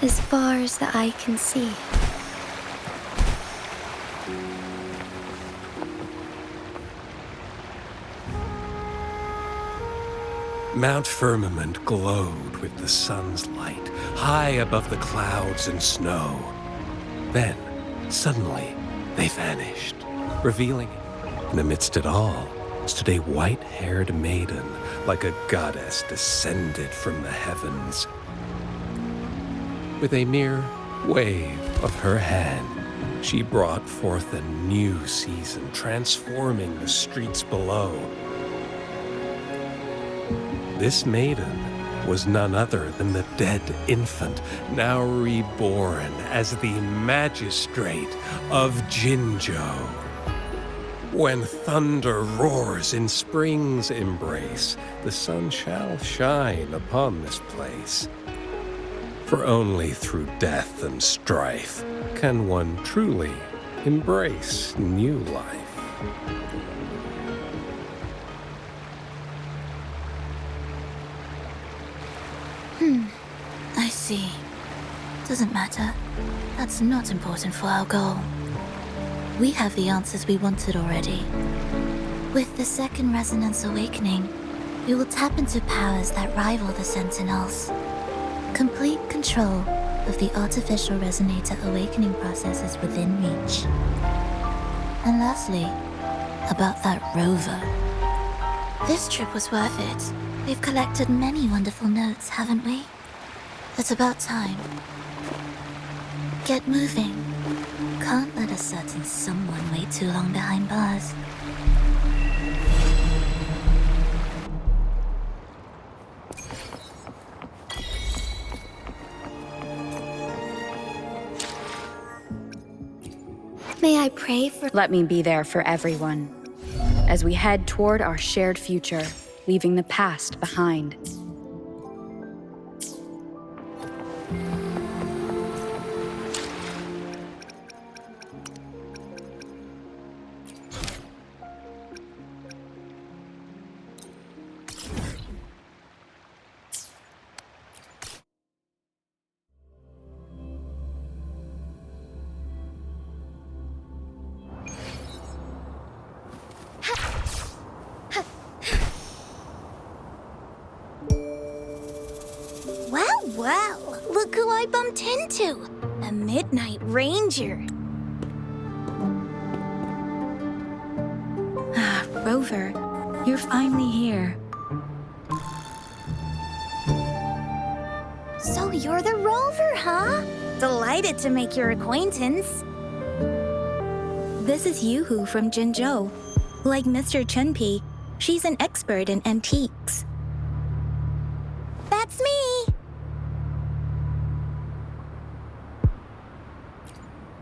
as far as the eye can see. Mount Firmament glowed with the sun's light, high above the clouds and snow. Then, suddenly, they vanished, revealing, in the midst it all, stood a white-haired maiden, like a goddess descended from the heavens. With a mere wave of her hand, she brought forth a new season, transforming the streets below. This maiden was none other than the dead infant, now reborn as the magistrate of Jinzhou. When thunder roars in spring's embrace, the sun shall shine upon this place. For only through death and strife can one truly embrace new life. I see. Doesn't matter. That's not important for our goal. We have the answers we wanted already. With the second resonance awakening, we will tap into powers that rival the Sentinels. Complete control of the artificial resonator awakening process is within reach. And lastly, about that rover. This trip was worth it. We've collected many wonderful notes, haven't we? It's about time. Get moving. Can't let a certain someone wait too long behind bars. May I pray for... Let me be there for everyone, as we head toward our shared future, leaving the past behind. Well, look who I bumped into. A Midnight Ranger. Rover, you're finally here. So you're the Rover, huh? Delighted to make your acquaintance. This is Yuhu from Jinzhou. Like Mr. Chunpei, she's an expert in antiques. That's me.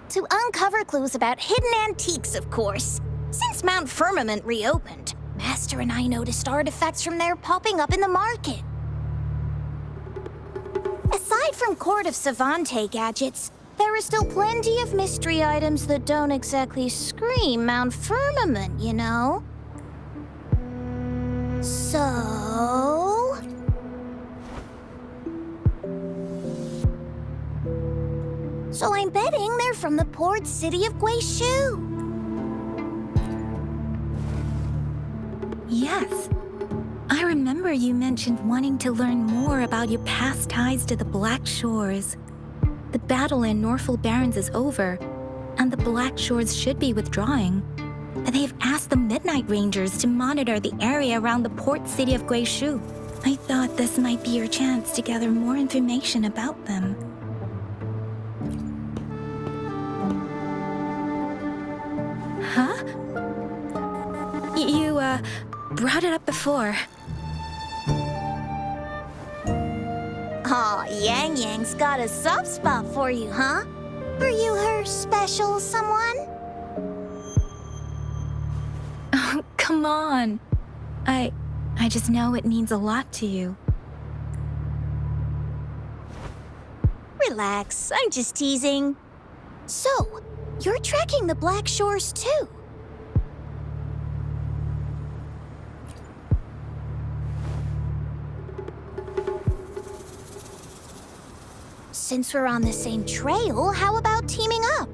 To uncover clues about hidden antiques, of course. Since Mount Firmament reopened, Master and I noticed artifacts from there popping up in the market. Aside from Court of Savante gadgets, there are still plenty of mystery items that don't exactly scream Mount Firmament, you know? So I'm betting they're from the port city of Guishu. Yes. I remember you mentioned wanting to learn more about your past ties to the Black Shores. The battle in Norfolk Barrens is over, and the Black Shores should be withdrawing. They've asked the Midnight Rangers to monitor the area around the port city of Guishu. I thought this might be your chance to gather more information about them. Huh? You, brought it up before. Aw, Yang Yang's got a soft spot for you, huh? Are you her special someone? Oh, come on. I just know it means a lot to you. Relax, I'm just teasing. So, you're tracking the Black Shores too? Since we're on the same trail, how about teaming up?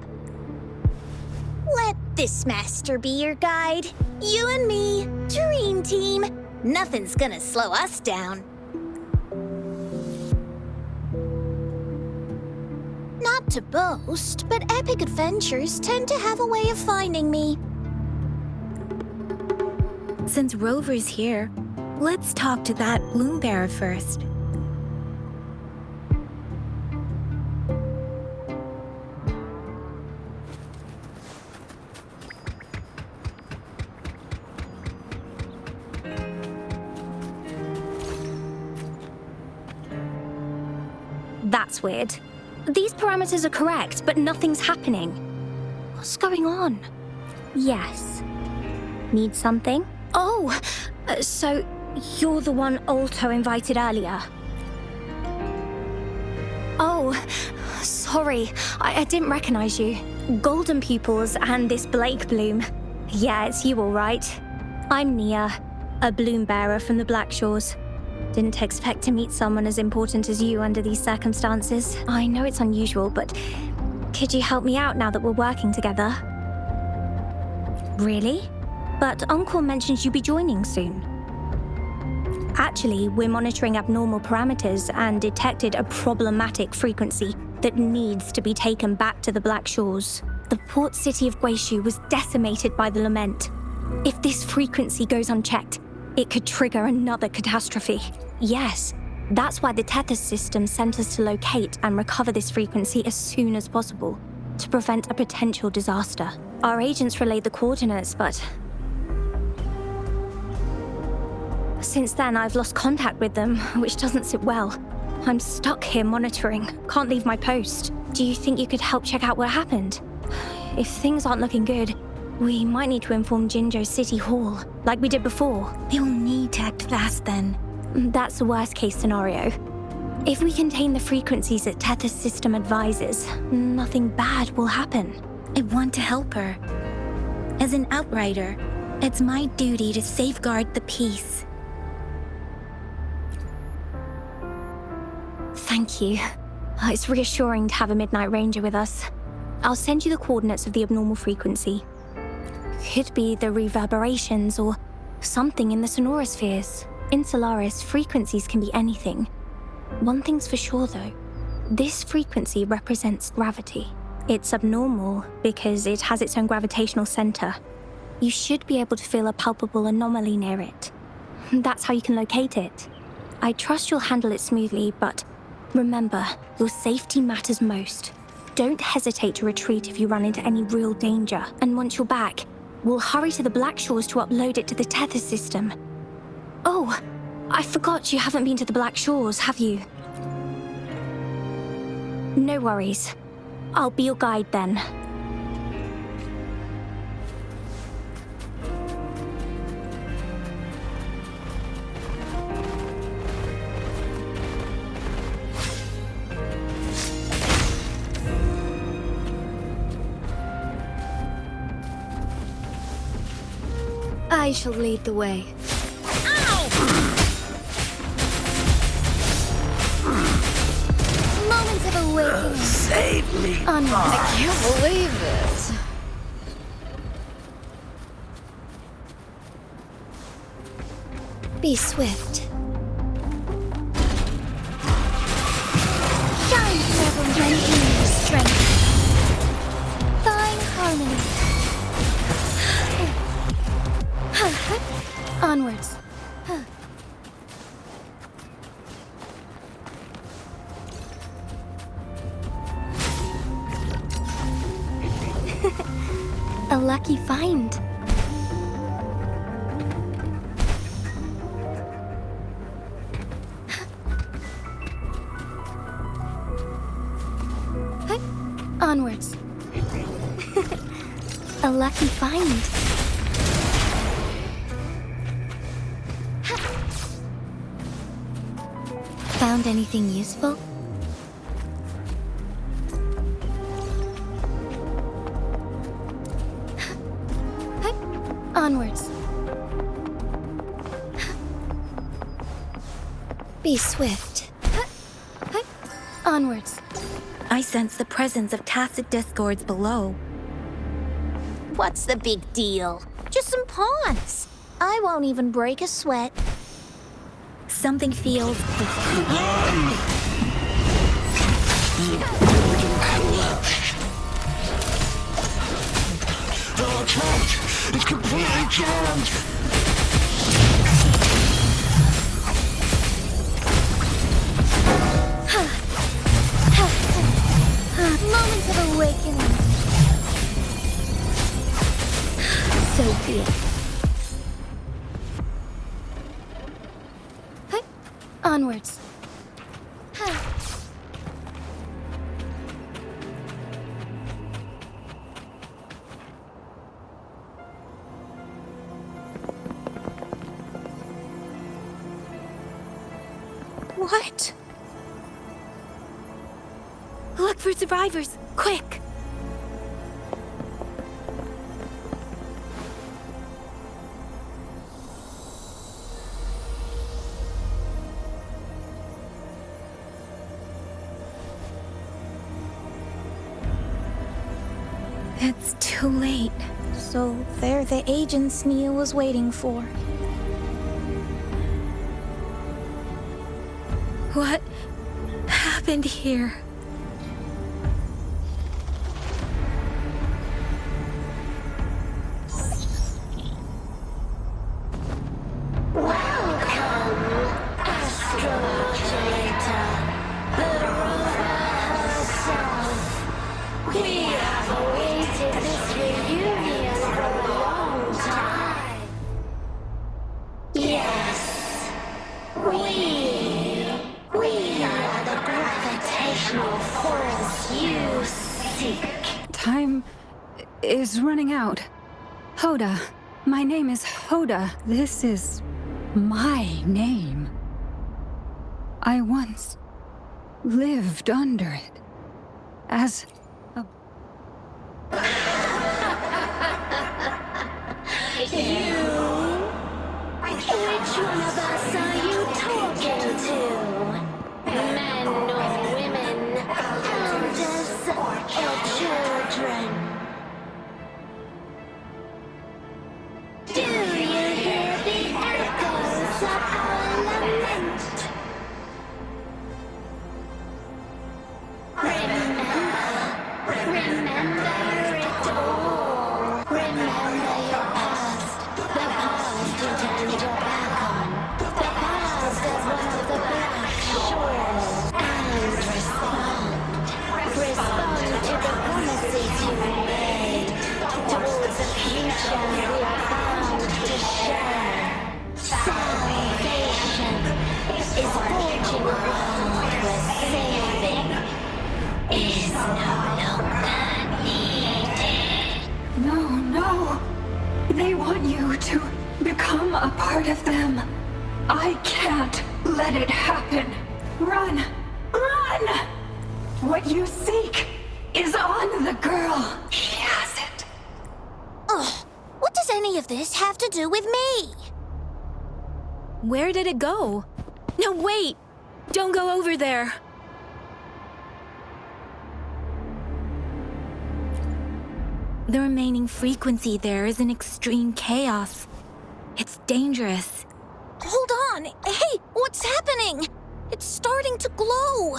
Let this master be your guide. You and me, dream team. Nothing's gonna slow us down. Not to boast, but epic adventures tend to have a way of finding me. Since Rover's here, let's talk to that bloom bearer first. That's weird. These parameters are correct, but nothing's happening. What's going on? Yes. Need something? Oh, so you're the one Alto invited earlier. Oh, sorry, I didn't recognize you. Golden pupils and this Blake bloom. Yeah, it's you all right. I'm Nia, a bloom bearer from the Black Shores. Didn't expect to meet someone as important as you under these circumstances. I know it's unusual, but could you help me out now that we're working together? Really? But Uncle mentions you'll be joining soon. Actually, we're monitoring abnormal parameters and detected a problematic frequency that needs to be taken back to the Black Shores. The port city of Guishu was decimated by the lament. If this frequency goes unchecked, it could trigger another catastrophe. Yes, that's why the Tethys system sent us to locate and recover this frequency as soon as possible, to prevent a potential disaster. Our agents relayed the coordinates, but since then I've lost contact with them, which doesn't sit well. I'm stuck here monitoring, can't leave my post. Do you think you could help check out what happened? If things aren't looking good, we might need to inform Jinjo City Hall, like we did before. We'll need to act fast then. That's the worst case scenario. If we contain the frequencies that Tethys system advises, nothing bad will happen. I want to help her. As an outrider, it's my duty to safeguard the peace. Thank you. It's reassuring to have a Midnight Ranger with us. I'll send you the coordinates of the abnormal frequency. Could be the reverberations or something in the sonorospheres. In Solaris, frequencies can be anything. One thing's for sure though, this frequency represents gravity. It's abnormal because it has its own gravitational center. You should be able to feel a palpable anomaly near it. That's how you can locate it. I trust you'll handle it smoothly, but remember, your safety matters most. Don't hesitate to retreat if you run into any real danger. And once you're back, we'll hurry to the Black Shores to upload it to the Tethys system. Oh, I forgot you haven't been to the Black Shores, have you? No worries. I'll be your guide then. I shall lead the way. Moments of awakening. Save me! I can't believe it. Be swift. Shine forever when in your strength. Thine harmony. Onwards. A lucky find. Onwards. A lucky find. Found anything useful? Onwards. Be swift. Onwards. I sense the presence of tacit discords below. What's the big deal? Just some pawns. I won't even break a sweat. Something feels... It's completely jammed! Moment of awakening. So be it. Hey, onwards. What? Look for survivors, quick! It's too late. So they're the agents Nia was waiting for. What happened here? Time is running out. Hoda. My name is Hoda. This is my name. I once lived under it as a... Which one of us are you talking to? Men or women? Elders or children? Do you hear the echoes of our lament? Remember it all. Remember your past. The past you turned your back on. The past as one of the Black Shores. And respond to the promises you made. Towards a future we are bound to share. Salvation is forging a world where saving is no longer needed. No. They want you to become a part of them. I can't let it happen. Run! What you seek is on the girl. She has it. Ugh, what does any of this have to do with me? Where did it go? No, wait! Don't go over there! The remaining frequency there is in extreme chaos. It's dangerous. Hold on! Hey, what's happening? It's starting to glow!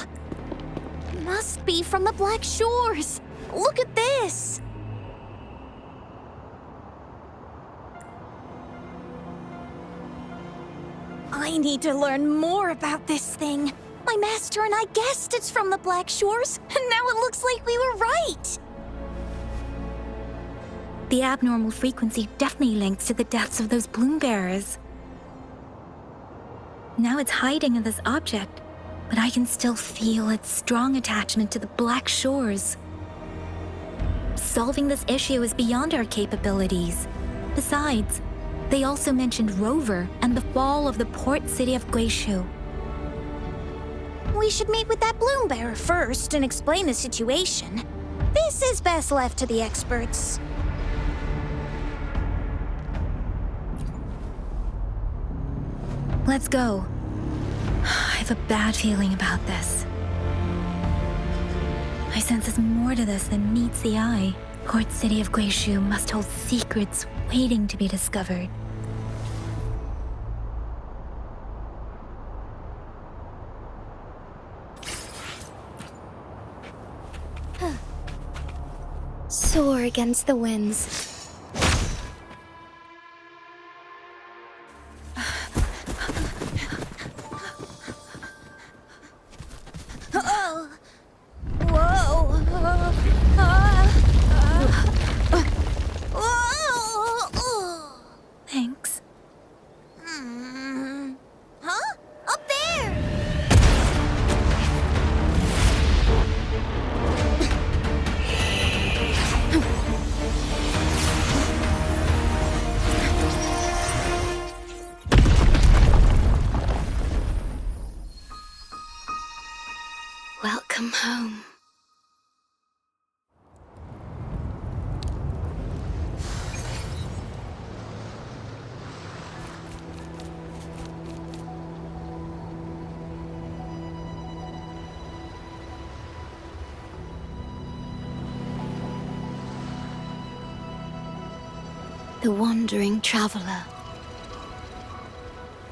Must be from the Black Shores. Look at this! I need to learn more about this thing. My master and I guessed it's from the Black Shores, and now it looks like we were right. The abnormal frequency definitely links to the deaths of those bloom bearers. Now it's hiding in this object, but I can still feel its strong attachment to the Black Shores. Solving this issue is beyond our capabilities. Besides, they also mentioned Rover and the fall of the port city of Guishu. We should meet with that bloom bearer first and explain the situation. This is best left to the experts. Let's go. I have a bad feeling about this. I sense there's more to this than meets the eye. Port City of Guizhou must hold secrets waiting to be discovered. Soar against the winds. Thanks. Huh? Up there! Welcome home. The wandering traveler.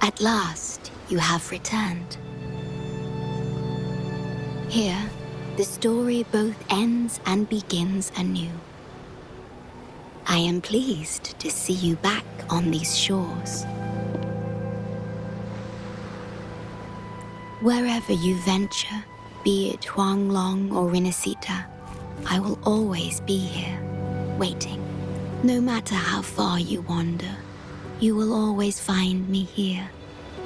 At last, you have returned. Here, the story both ends and begins anew. I am pleased to see you back on these shores. Wherever you venture, be it Huanglong or Rinasita, I will always be here, waiting. No matter how far you wander, you will always find me here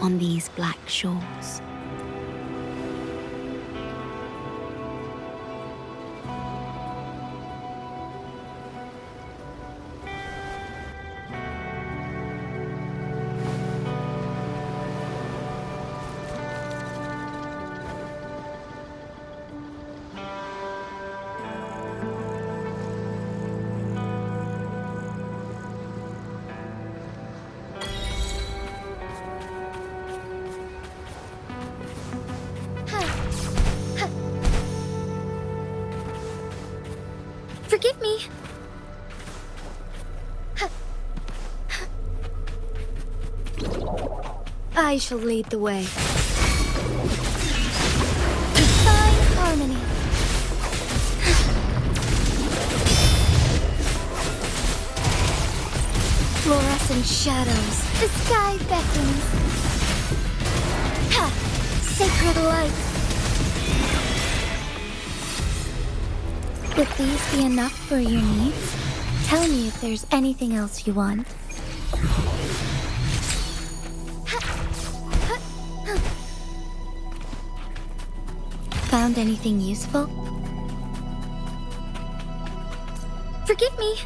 on these black shores. Forgive me. I shall lead the way. Fine harmony. Fluorescent shadows. The sky beckons. Ha! Sacred light. Would these be enough for your needs? Tell me if there's anything else you want. Found anything useful? Forgive me.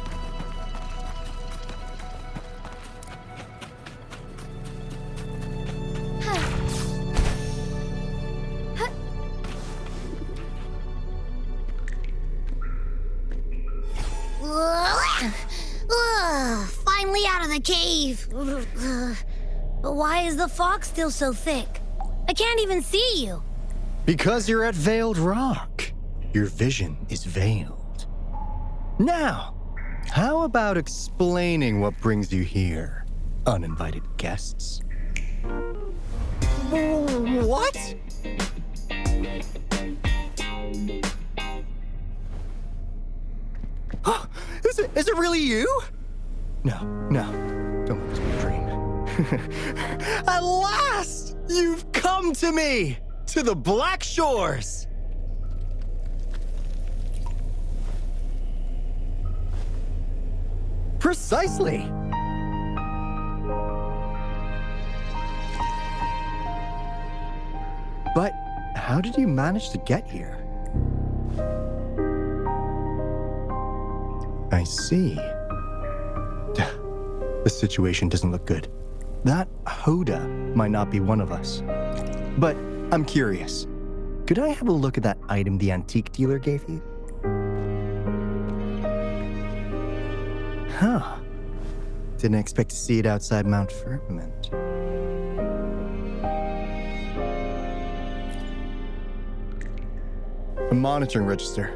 Finally out of the cave. But why is the fog still so thick? I can't even see you. Because you're at Veiled Rock. Your vision is veiled. Now, how about explaining what brings you here, uninvited guests? What? Is it really you? No, don't let this be a dream. At last, you've come to me, to the Black Shores. Precisely. But how did you manage to get here? I see. The situation doesn't look good. That Hoda might not be one of us. But I'm curious. Could I have a look at that item the antique dealer gave you? Huh. Didn't expect to see it outside Mount Firmament. A monitoring register.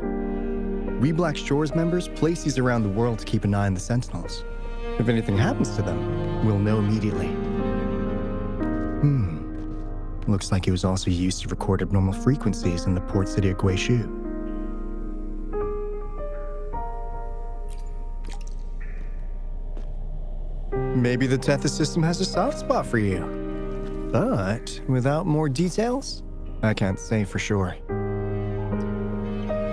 We Black Shores members place these around the world to keep an eye on the Sentinels. If anything happens to them, we'll know immediately. Looks like it was also used to record abnormal frequencies in the port city of Guishu. Maybe the Tethys system has a soft spot for you. But without more details, I can't say for sure.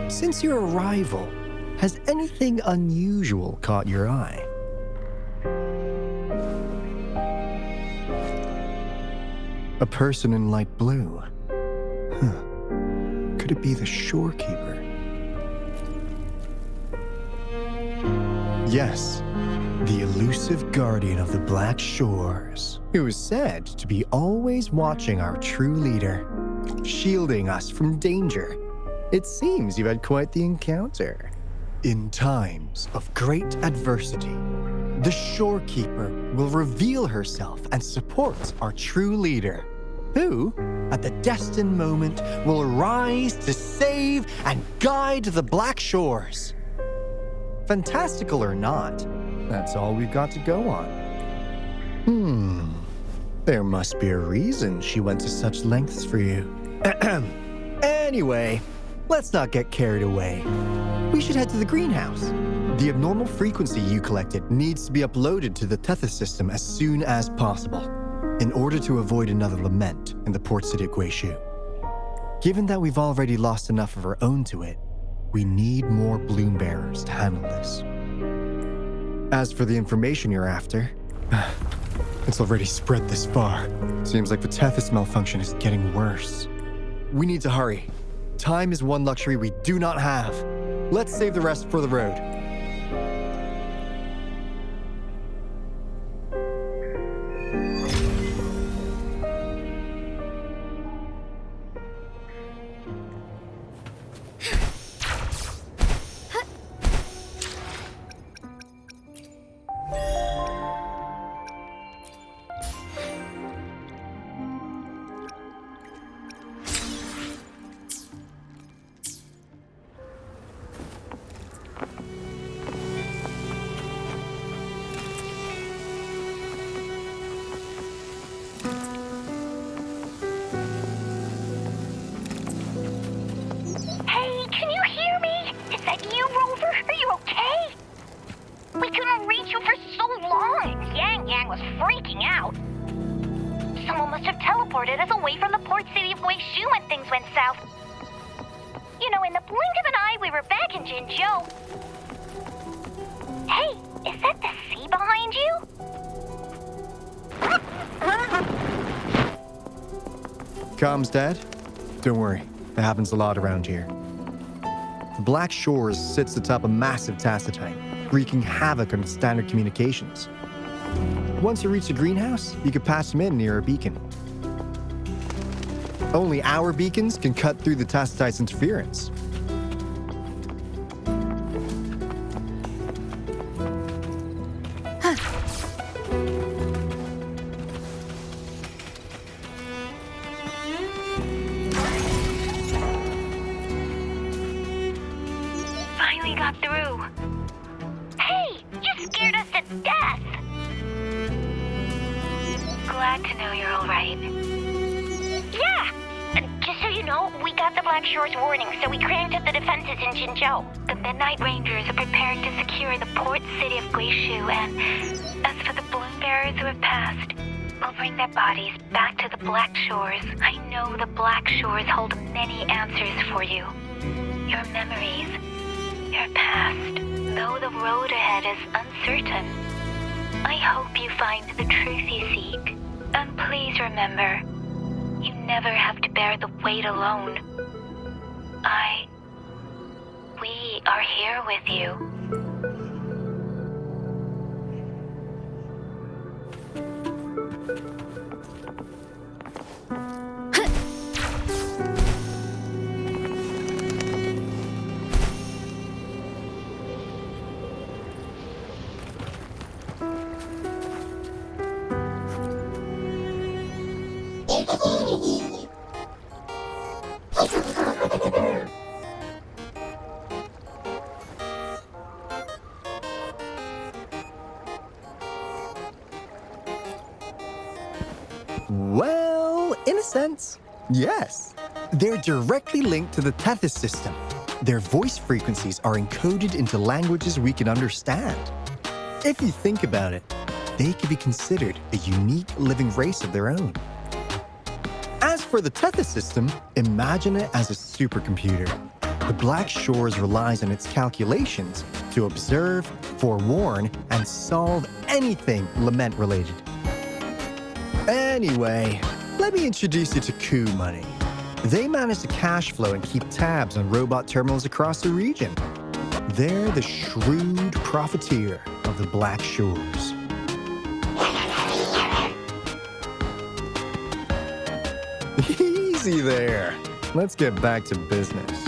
Since your arrival, has anything unusual caught your eye? A person in light blue. Could it be the shorekeeper? Yes, the elusive guardian of the Black Shores, who is said to be always watching our true leader, shielding us from danger. It seems you've had quite the encounter. In times of great adversity, the shorekeeper will reveal herself and support our true leader, who, at the destined moment, will arise to save and guide the Black Shores. Fantastical or not, that's all we've got to go on. There must be a reason she went to such lengths for you. Anyway, let's not get carried away. We should head to the greenhouse. The abnormal frequency you collected needs to be uploaded to the Tethys system as soon as possible, in order to avoid another lament in the port city of Guishu. Given that we've already lost enough of our own to it, we need more bloom bearers to handle this. As for the information you're after, it's already spread this far. Seems like the Tethys malfunction is getting worse. We need to hurry. Time is one luxury we do not have. Let's save the rest for the road. Comms dead? Don't worry, that happens a lot around here. The Black Shores sits atop a massive tacitite, wreaking havoc on standard communications. Once you reach the greenhouse, you can pass them in near a beacon. Only our beacons can cut through the tacitite's interference. The Midnight Rangers are preparing to secure the port city of Guishu, and as for the bloom bearers who have passed, we'll bring their bodies back to the Black Shores. I know the Black Shores hold many answers for you. Your memories, your past, though the road ahead is uncertain. I hope you find the truth you seek. And please remember, you never have to bear the weight alone. We are here with you. Well, in a sense, yes. They're directly linked to the Tethys system. Their voice frequencies are encoded into languages we can understand. If you think about it, they could be considered a unique living race of their own. As for the Tethys system, imagine it as a supercomputer. The Black Shores relies on its calculations to observe, forewarn, and solve anything lament-related. Anyway, let me introduce you to Coup Money. They manage to cash flow and keep tabs on robot terminals across the region. They're the shrewd profiteer of the Black Shores. Easy there. Let's get back to business.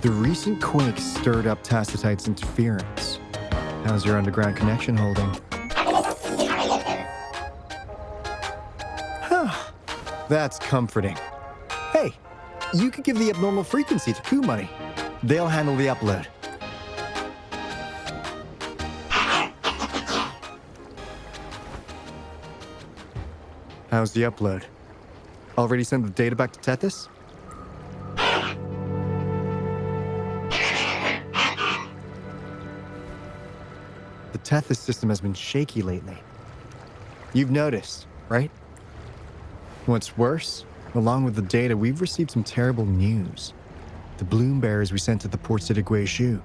The recent quake stirred up Tacitite's interference. How's your underground connection holding? That's comforting. Hey, you could give the abnormal frequency to Coup Money. They'll handle the upload. How's the upload? Already sent the data back to Tethys? The Tethys system has been shaky lately. You've noticed, right? What's worse, along with the data, we've received some terrible news. The bloom bearers we sent to the port city Guizhou.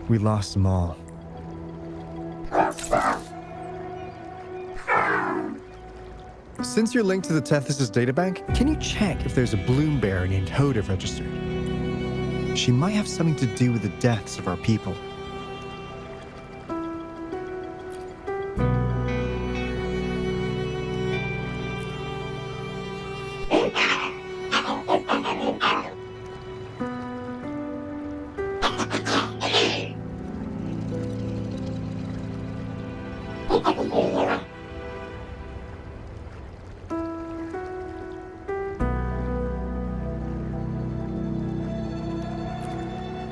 We lost them all. Since you're linked to the Tethys' databank, can you check if there's a bloom bearer named Hoda registered? She might have something to do with the deaths of our people.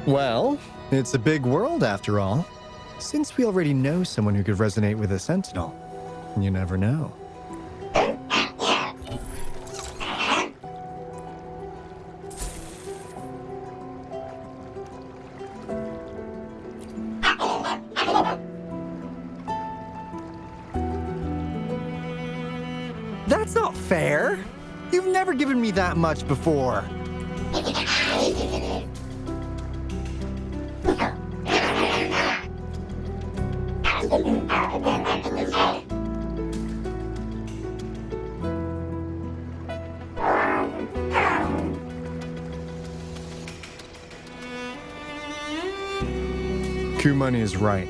Well, it's a big world after all. Since we already know someone who could resonate with a Sentinel, you never know. That's not fair. You've never given me that much before. Coup Money is right.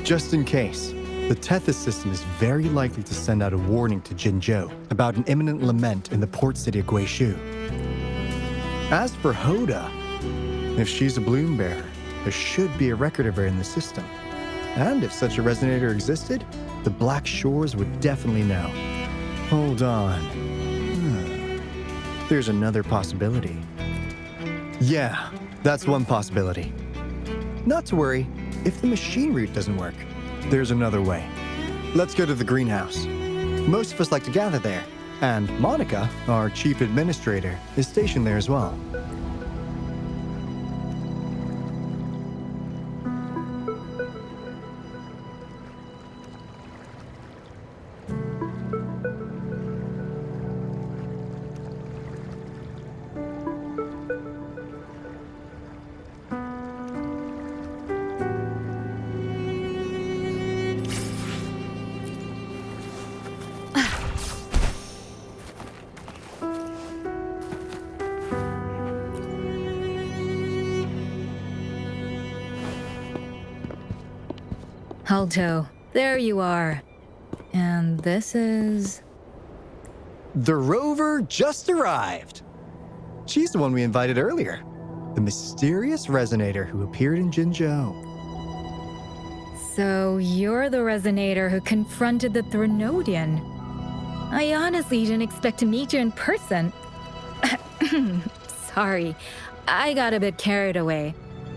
Just in case, the Tethys system is very likely to send out a warning to Jinzhou about an imminent lament in the port city of Guizhou. As for Hoda, if she's a bloom bearer, there should be a record of her in the system. And if such a resonator existed, the Black Shores would definitely know. Hold on. There's another possibility. Yeah, that's one possibility. Not to worry, if the machine route doesn't work, there's another way. Let's go to the greenhouse. Most of us like to gather there, and Monica, our chief administrator, is stationed there as well. Alto, there you are. And this is... The rover just arrived. She's the one we invited earlier. The mysterious resonator who appeared in Jinzhou. So you're the resonator who confronted the Threnodian. I honestly didn't expect to meet you in person. Sorry, I got a bit carried away.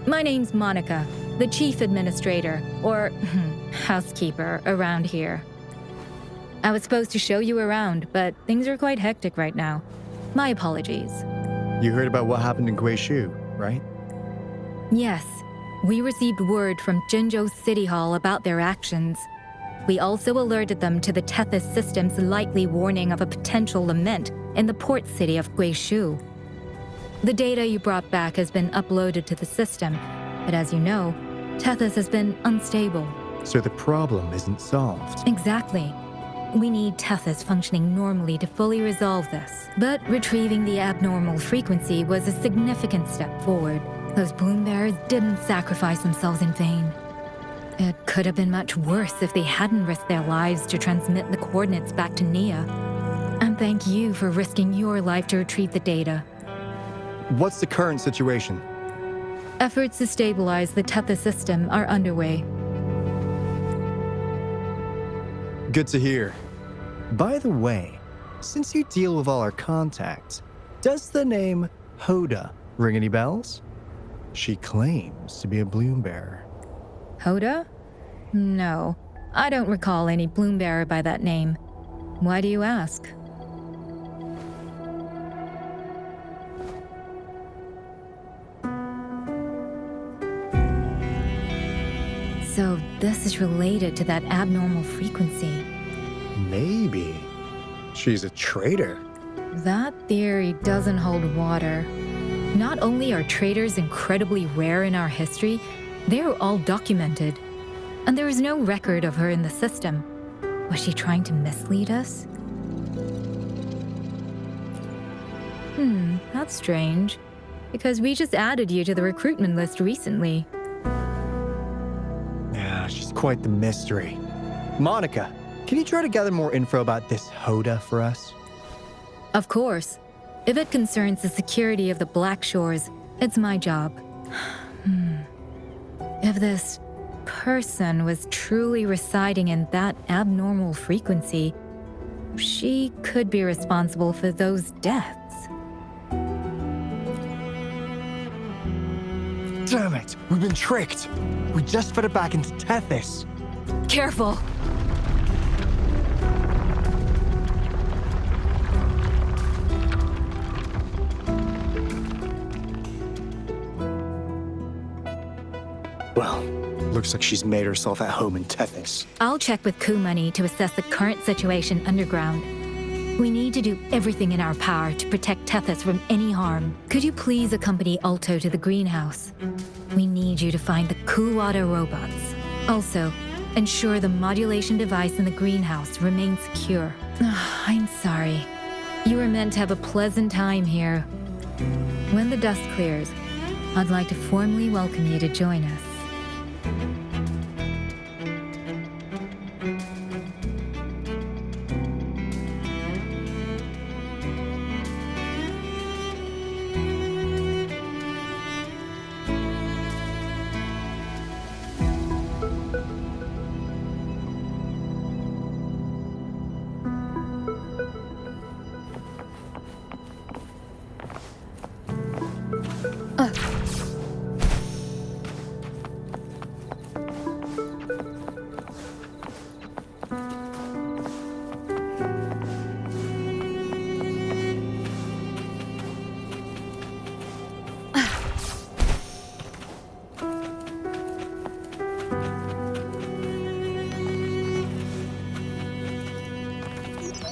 My name's Monica, the chief administrator, or housekeeper around here. I was supposed to show you around, but things are quite hectic right now. My apologies. You heard about what happened in Guishu, right? Yes, we received word from Jinzhou City Hall about their actions. We also alerted them to the Tethys system's likely warning of a potential lament in the port city of Guishu. The data you brought back has been uploaded to the system, but as you know, Tethys has been unstable. So the problem isn't solved. Exactly. We need Tethys functioning normally to fully resolve this. But retrieving the abnormal frequency was a significant step forward. Those bloom bearers didn't sacrifice themselves in vain. It could have been much worse if they hadn't risked their lives to transmit the coordinates back to Nia. And thank you for risking your life to retrieve the data. What's the current situation? Efforts to stabilize the Tethys system are underway. Good to hear. By the way, since you deal with all our contacts, does the name Hoda ring any bells? She claims to be a bloom bearer. Hoda? No, I don't recall any bloom bearer by that name. Why do you ask? So this is related to that abnormal frequency. Maybe. She's a traitor. That theory doesn't hold water. Not only are traitors incredibly rare in our history, they are all documented. And there is no record of her in the system. Was she trying to mislead us? That's strange. Because we just added you to the recruitment list recently. Yeah, she's quite the mystery. Monica, can you try to gather more info about this Hoda for us? Of course. If it concerns the security of the Black Shores, it's my job. If this person was truly residing in that abnormal frequency, she could be responsible for those deaths. Damn it, we've been tricked. We just fed it back into Tethys. Careful! Well, looks like she's made herself at home in Tethys. I'll check with Coup Money to assess the current situation underground. We need to do everything in our power to protect Tethys from any harm. Could you please accompany Alto to the greenhouse? We need you to find the Kuwata robots. Also, ensure the modulation device in the greenhouse remains secure. I'm sorry. You were meant to have a pleasant time here. When the dust clears, I'd like to formally welcome you to join us.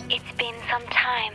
It's been some time.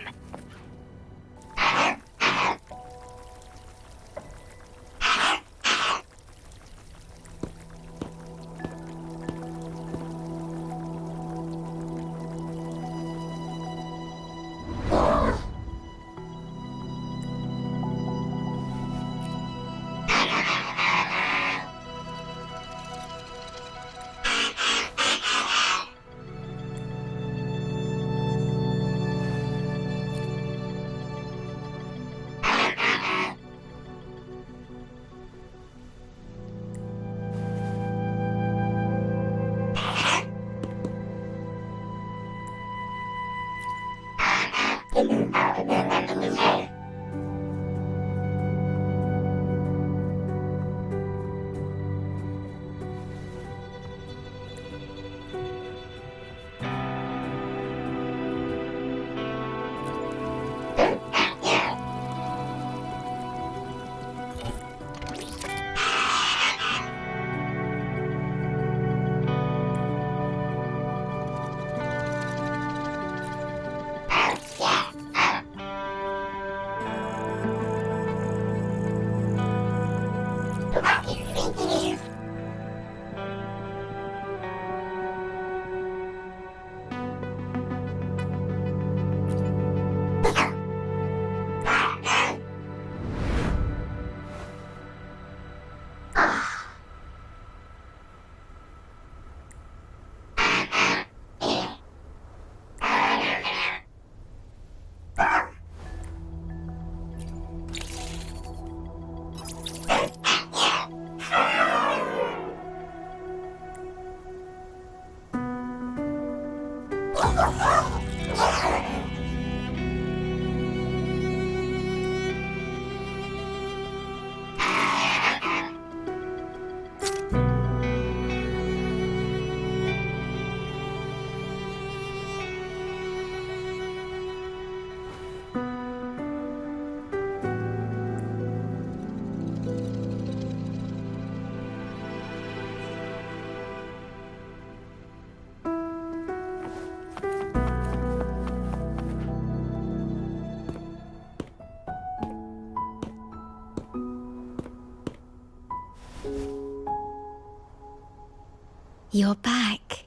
You're back.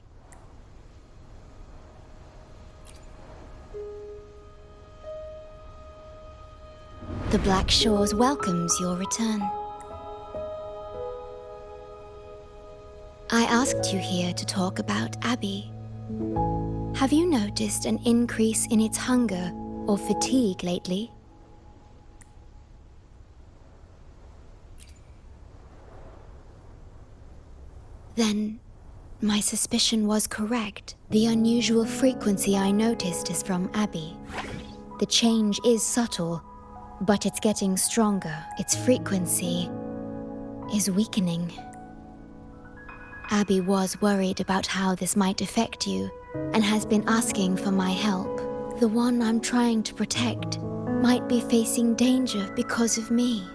The Black Shores welcomes your return. I asked you here to talk about Abby. Have you noticed an increase in its hunger or fatigue lately? Then, my suspicion was correct. The unusual frequency I noticed is from Abby. The change is subtle, but it's getting stronger. Its frequency is weakening. Abby was worried about how this might affect you and has been asking for my help. The one I'm trying to protect might be facing danger because of me.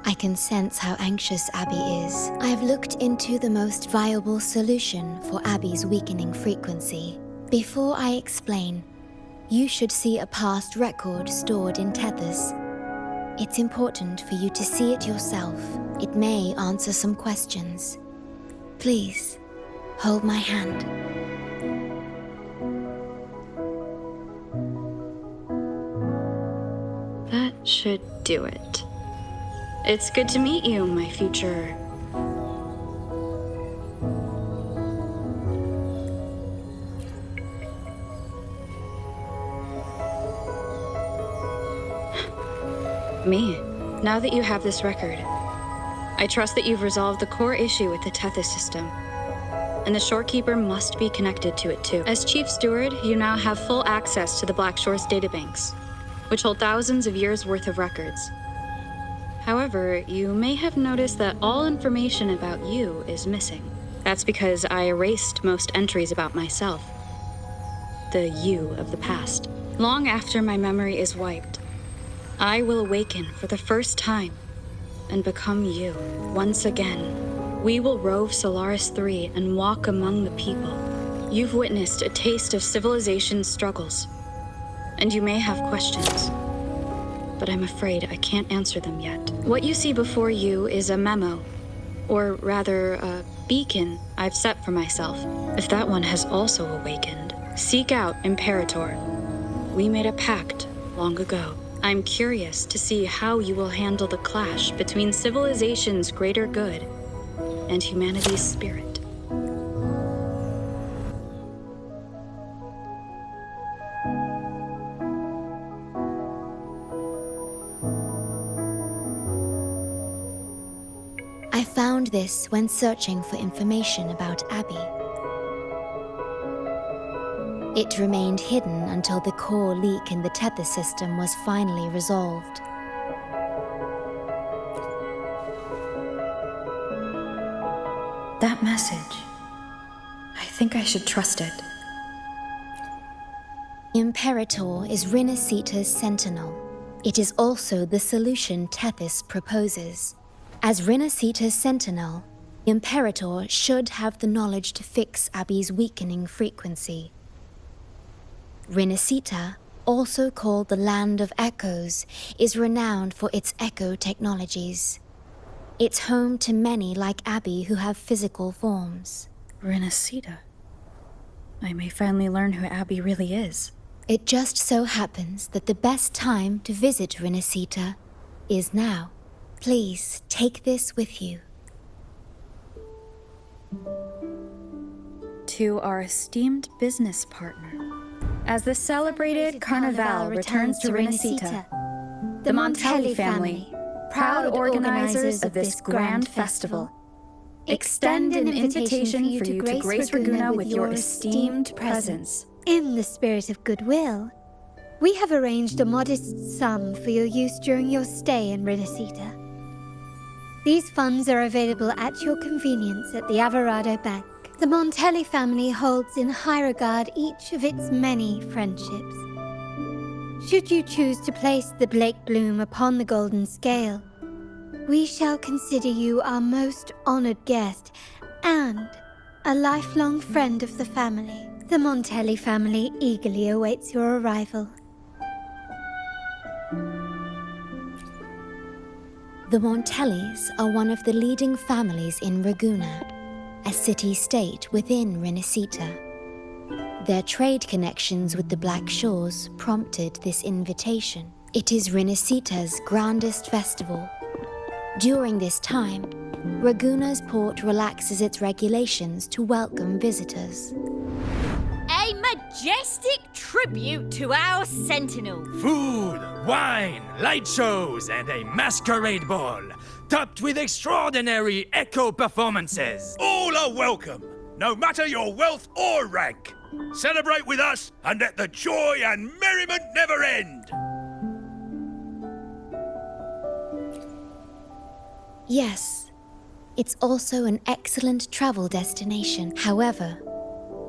I can sense how anxious Abby is. I've looked into the most viable solution for Abby's weakening frequency. Before I explain, you should see a past record stored in tethers. It's important for you to see it yourself. It may answer some questions. Please, hold my hand. That should do it. It's good to meet you, my future... Me. Now that you have this record, I trust that you've resolved the core issue with the Tethys system, and the Shorekeeper must be connected to it too. As Chief Steward, you now have full access to the Black Shores databanks, which hold thousands of years' worth of records. However, you may have noticed that all information about you is missing. That's because I erased most entries about myself, the you of the past. Long after my memory is wiped, I will awaken for the first time and become you once again. We will rove Solaris 3 and walk among the people. You've witnessed a taste of civilization's struggles, and you may have questions, but I'm afraid I can't answer them yet. What you see before you is a memo, or rather a beacon I've set for myself. If that one has also awakened, seek out Imperator. We made a pact long ago. I'm curious to see how you will handle the clash between civilization's greater good and humanity's spirit. I found this when searching for information about Abby. It remained hidden until the core leak in the tether system was finally resolved. That message. I think I should trust it. Imperator is Rinasita's sentinel. It is also the solution Tethys proposes. As Rinasita's sentinel, Imperator should have the knowledge to fix Abby's weakening frequency. Rinasita, also called the Land of Echoes, is renowned for its echo technologies. It's home to many like Abby who have physical forms. Rinasita. I may finally learn who Abby really is. It just so happens that the best time to visit Rinasita is now. Please take this with you. To our esteemed business partner. As the celebrated Carnival returns to Rinasita, the Montelli family, proud organizers of this grand festival, extend an invitation for you to grace Raguna with your esteemed presence. In the spirit of goodwill, we have arranged a modest sum for your use during your stay in Renacita. These funds are available at your convenience at the Averado Bank. The Montelli family holds in high regard each of its many friendships. Should you choose to place the Blake Bloom upon the golden scale, we shall consider you our most honored guest and a lifelong friend of the family. The Montelli family eagerly awaits your arrival. The Montellis are one of the leading families in Ragusa, a city-state within Renacita. Their trade connections with the Black Shores prompted this invitation. It is Renacita's grandest festival. During this time, Ragusa's port relaxes its regulations to welcome visitors. A majestic tribute to our sentinel. Food, wine, light shows, and a masquerade ball, topped with extraordinary echo performances. All are welcome, no matter your wealth or rank. Celebrate with us and let the joy and merriment never end. Yes, it's also an excellent travel destination. However,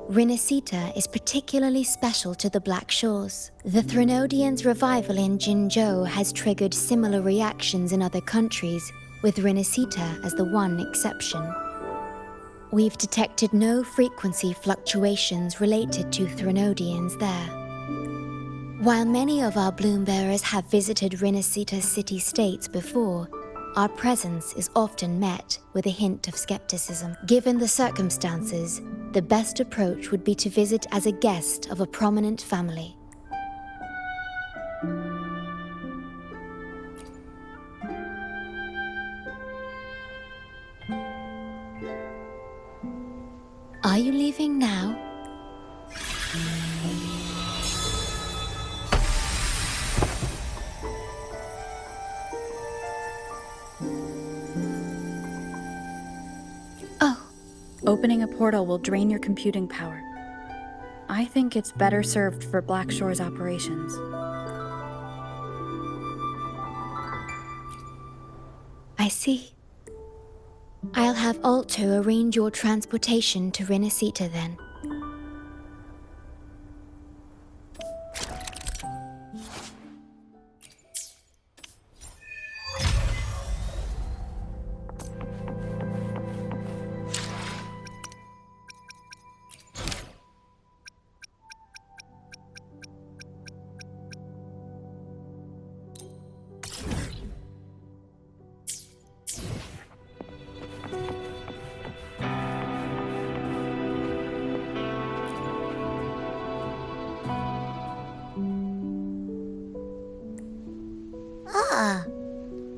Renacita is particularly special to the Black Shores. The Threnodians' revival in Jinzhou has triggered similar reactions in other countries, with Renacita as the one exception. We've detected no frequency fluctuations related to Threnodians there. While many of our bloom bearers have visited Renacita's city-states before, our presence is often met with a hint of skepticism. Given the circumstances, the best approach would be to visit as a guest of a prominent family. Are you leaving now? Opening a portal will drain your computing power. I think it's better served for Black Shore's operations. I see. I'll have Alto arrange your transportation to Renacita then.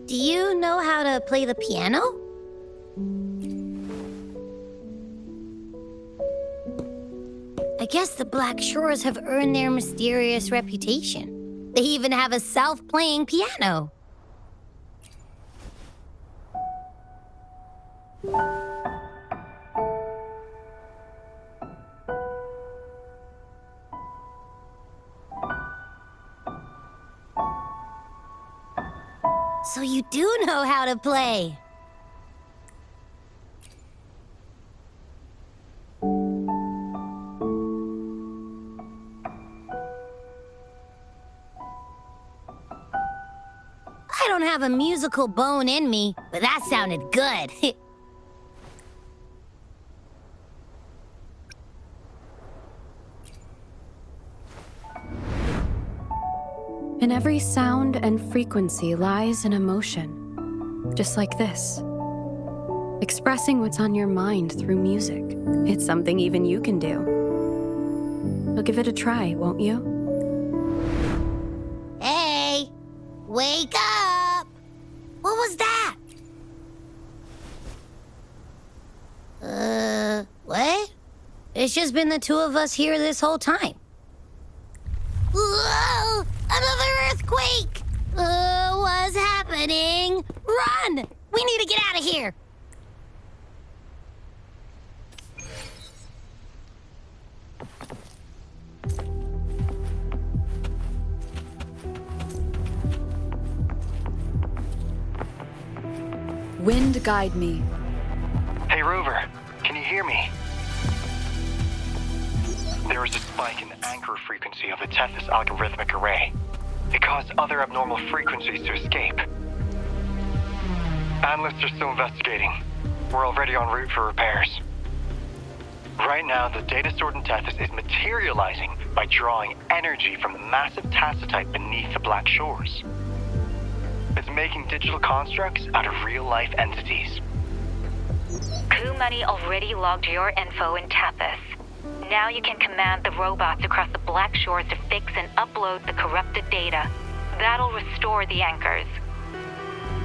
Do you know how to play the piano? I guess the Black Shores have earned their mysterious reputation. They even have a self-playing piano. So you do know how to play. I don't have a musical bone in me, but that sounded good. In every sound and frequency lies an emotion, just like this. Expressing what's on your mind through music. It's something even you can do. You'll give it a try, won't you? Hey! Wake up! What was that? What? It's just been the two of us here this whole time. Whoa! Another earthquake! What's happening? Run! We need to get out of here! Wind guide me. Hey, Rover, can you hear me? There was a spike in the anchor frequency of the Tethys algorithmic array. It caused other abnormal frequencies to escape. Analysts are still investigating. We're already en route for repairs. Right now, the data stored in Tethys is materializing by drawing energy from the massive tacitite beneath the Black Shores. It's making digital constructs out of real-life entities. Money already logged your info in Tethys. Now you can command the robots across the Black Shores to fix and upload the corrupted data. That'll restore the anchors.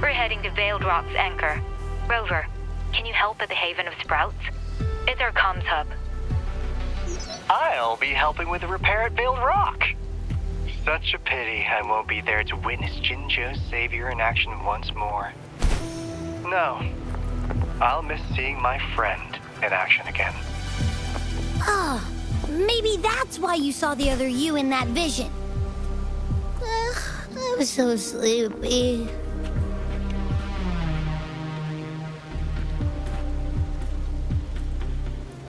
We're heading to Veiled Rock's anchor. Rover, can you help at the Haven of Sprouts? It's our comms hub. I'll be helping with the repair at Veiled Rock. Such a pity I won't be there to witness Jinzhou's savior in action once more. No, I'll miss seeing my friend in action again. Ah, maybe that's why you saw the other you in that vision. I was so sleepy.